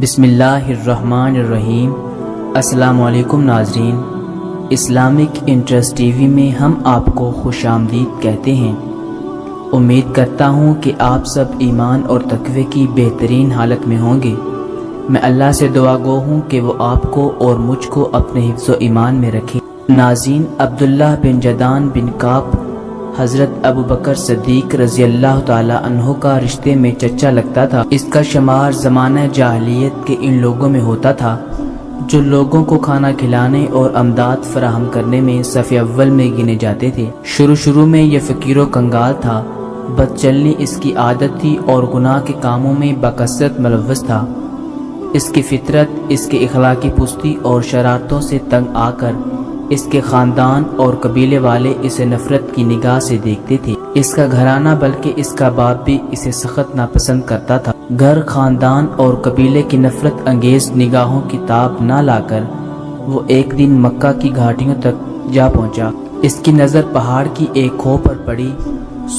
بسم اللہ الرحمن الرحیم۔ السلام علیکم ناظرین، اسلامک انٹرسٹ ٹی وی میں ہم آپ کو خوش آمدید کہتے ہیں۔ امید کرتا ہوں کہ آپ سب ایمان اور تقوی کی بہترین حالت میں ہوں گے۔ میں اللہ سے دعا گو ہوں کہ وہ آپ کو اور مجھ کو اپنے حفظ و ایمان میں رکھے۔ ناظرین، عبداللہ بن جدعان بن کعب حضرت ابو بکر صدیق رضی اللہ تعالی عنہ کا رشتے میں چچا لگتا تھا۔ اس کا شمار زمانہ جاہلیت کے ان لوگوں میں ہوتا تھا جو لوگوں کو کھانا کھلانے اور امداد فراہم کرنے میں صف اول میں گنے جاتے تھے۔ شروع میں یہ فقیر و کنگال تھا، بد چلنی اس کی عادت تھی اور گناہ کے کاموں میں بکثرت ملوث تھا۔ اس کی فطرت، اس کے اخلاقی پستی اور شرارتوں سے تنگ آ کر اس کے خاندان اور قبیلے والے اسے نفرت کی نگاہ سے دیکھتے تھے۔ اس کا گھرانہ بلکہ اس کا باپ بھی اسے سخت ناپسند کرتا تھا۔ گھر، خاندان اور قبیلے کی نفرت انگیز نگاہوں کی تاب نہ لا کر وہ ایک دن مکہ کی گھاٹیوں تک جا پہنچا۔ اس کی نظر پہاڑ کی ایک کھو پر پڑی۔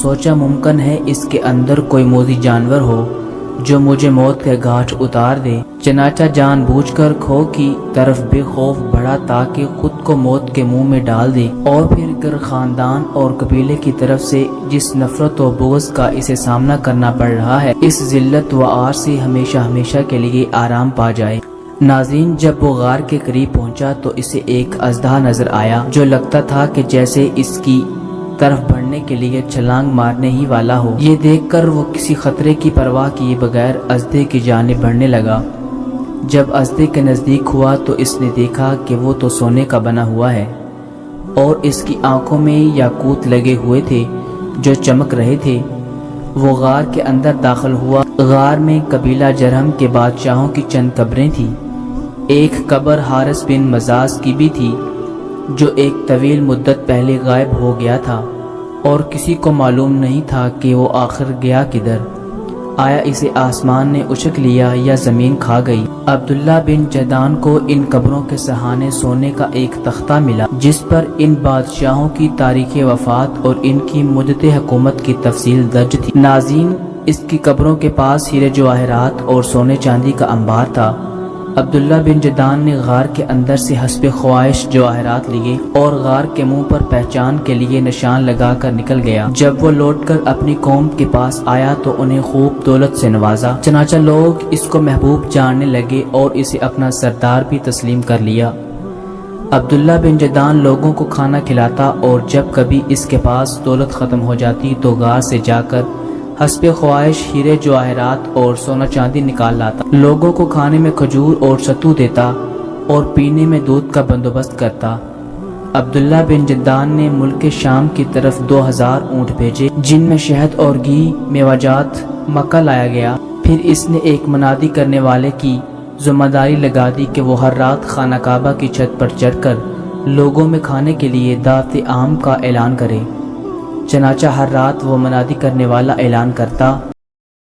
سوچا ممکن ہے اس کے اندر کوئی موذی جانور ہو جو مجھے موت کے گھاٹ اتار دے۔ چنانچہ جان بوجھ کر کھو کی طرف بے خوف بڑھا تاکہ خود کو موت کے منہ میں ڈال دے، اور پھر گھر، خاندان اور قبیلے کی طرف سے جس نفرت و بغض کا اسے سامنا کرنا پڑ رہا ہے، اس ذلت و عار سے ہمیشہ کے لیے آرام پا جائے۔ ناظرین، جب وہ غار کے قریب پہنچا تو اسے ایک اژدہا نظر آیا جو لگتا تھا کہ جیسے اس کی طرف بڑھنے کے لیے چھلانگ مارنے ہی والا ہو۔ یہ دیکھ کر وہ کسی خطرے کی پرواہ کیے بغیر اژدھے کی جانب بڑھنے لگا۔ جب اژدھے کے نزدیک ہوا تو اس نے دیکھا کہ وہ تو سونے کا بنا ہوا ہے اور اس کی آنکھوں میں یاقوت لگے ہوئے تھے جو چمک رہے تھے۔ وہ غار کے اندر داخل ہوا۔ غار میں قبیلہ جرہم کے بادشاہوں کی چند قبریں تھیں۔ ایک قبر حارث بن مزاز کی بھی تھی جو ایک طویل مدت پہلے غائب ہو گیا تھا اور کسی کو معلوم نہیں تھا کہ وہ آخر گیا کدھر۔ آیا اسے آسمان نے اچک لیا یا زمین کھا گئی؟ عبداللہ بن جدعان کو ان قبروں کے سہانے سونے کا ایک تختہ ملا جس پر ان بادشاہوں کی تاریخ وفات اور ان کی مدت حکومت کی تفصیل درج تھی۔ ناظرین، اس کی قبروں کے پاس ہیرے جواہرات اور سونے چاندی کا انبار تھا۔ عبداللہ بن جدعان نے غار کے اندر سے حسب خواہش جواہرات لیے اور غار کے منہ پر پہچان کے لیے نشان لگا کر نکل گیا۔ جب وہ لوٹ کر اپنی قوم کے پاس آیا تو انہیں خوب دولت سے نوازا۔ چنانچہ لوگ اس کو محبوب جاننے لگے اور اسے اپنا سردار بھی تسلیم کر لیا۔ عبداللہ بن جدعان لوگوں کو کھانا کھلاتا اور جب کبھی اس کے پاس دولت ختم ہو جاتی تو غار سے جا کر حسب خواہش ہیرے جواہرات اور سونا چاندی نکال لاتا۔ لوگوں کو کھانے میں کھجور اور ستو دیتا اور پینے میں دودھ کا بندوبست کرتا۔ عبداللہ بن جدعان نے ملک شام کی طرف 2000 اونٹ بھیجے جن میں شہد اور گھی میوہ جات مکہ لایا گیا۔ پھر اس نے ایک منادی کرنے والے کی ذمہ داری لگا دی کہ وہ ہر رات خانہ کعبہ کی چھت پر چڑھ کر لوگوں میں کھانے کے لیے دعوت عام کا اعلان کرے۔ چنانچہ ہر رات وہ منادی کرنے والا اعلان کرتا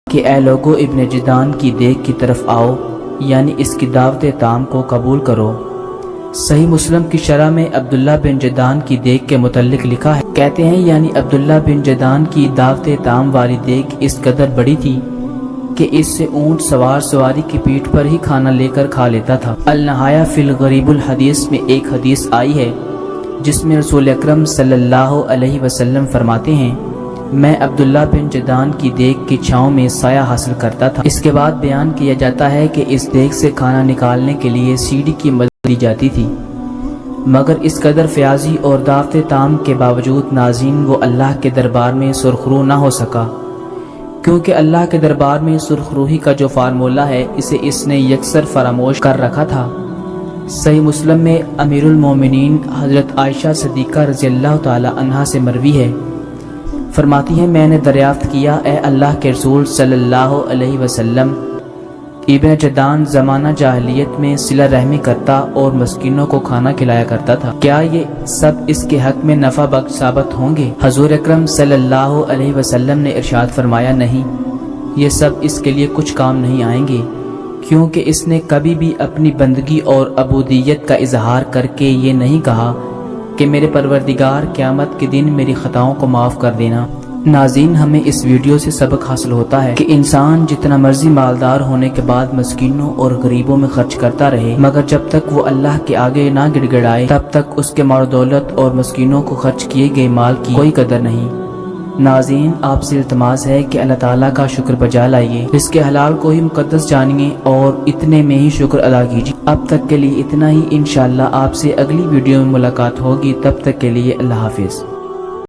کہ اے لوگو، ابن جدعان کی دیگ کی طرف آؤ، یعنی اس کی دعوت طعام کو قبول کرو۔ صحیح مسلم کی شرح میں عبداللہ بن جدعان کی دیگ کے متعلق لکھا ہے، کہتے ہیں یعنی عبداللہ بن جدعان کی دعوت طعام والی دیگ اس قدر بڑی تھی کہ اس سے اونٹ سوار سواری کی پیٹھ پر ہی کھانا لے کر کھا لیتا تھا۔ النہایہ فی الغریب الحدیث میں ایک حدیث آئی ہے جس میں رسول اکرم صلی اللہ علیہ وسلم فرماتے ہیں، میں عبداللہ بن جدعان کی دیگ کی چھاؤں میں سایہ حاصل کرتا تھا۔ اس کے بعد بیان کیا جاتا ہے کہ اس دیگ سے کھانا نکالنے کے لیے سیڑھی کی مدد لی جاتی تھی، مگر اس قدر فیاضی اور دعوت طعام کے باوجود ناظرین وہ اللہ کے دربار میں سرخرو نہ ہو سکا، کیونکہ اللہ کے دربار میں سرخروہی کا جو فارمولہ ہے اسے اس نے یکسر فراموش کر رکھا تھا۔ صحیح مسلم میں امیر المومنین حضرت عائشہ صدیقہ رضی اللہ تعالی عنہا سے مروی ہے، فرماتی ہیں میں نے دریافت کیا اے اللہ کے رسول صلی اللہ علیہ وسلم، ابن جدعان زمانہ جاہلیت میں صلہ رحمی کرتا اور مسکینوں کو کھانا کھلایا کرتا تھا، کیا یہ سب اس کے حق میں نفع بخش ثابت ہوں گے؟ حضور اکرم صلی اللہ علیہ وسلم نے ارشاد فرمایا، نہیں، یہ سب اس کے لیے کچھ کام نہیں آئیں گے، کیونکہ اس نے کبھی بھی اپنی بندگی اور عبودیت کا اظہار کر کے یہ نہیں کہا کہ میرے پروردگار قیامت کے دن میری خطاؤں کو معاف کر دینا۔ ناظرین، ہمیں اس ویڈیو سے سبق حاصل ہوتا ہے کہ انسان جتنا مرضی مالدار ہونے کے بعد مسکینوں اور غریبوں میں خرچ کرتا رہے، مگر جب تک وہ اللہ کے آگے نہ گڑ گڑائے تب تک اس کے مال و دولت اور مسکینوں کو خرچ کیے گئے مال کی کوئی قدر نہیں۔ ناظرین، آپ سے التماس ہے کہ اللہ تعالیٰ کا شکر بجا لائیے، اس کے حلال کو ہی مقدس جانیے اور اتنے میں ہی شکر ادا کیجیے۔ اب تک کے لیے اتنا ہی، انشاءاللہ آپ سے اگلی ویڈیو میں ملاقات ہوگی، تب تک کے لیے اللہ حافظ۔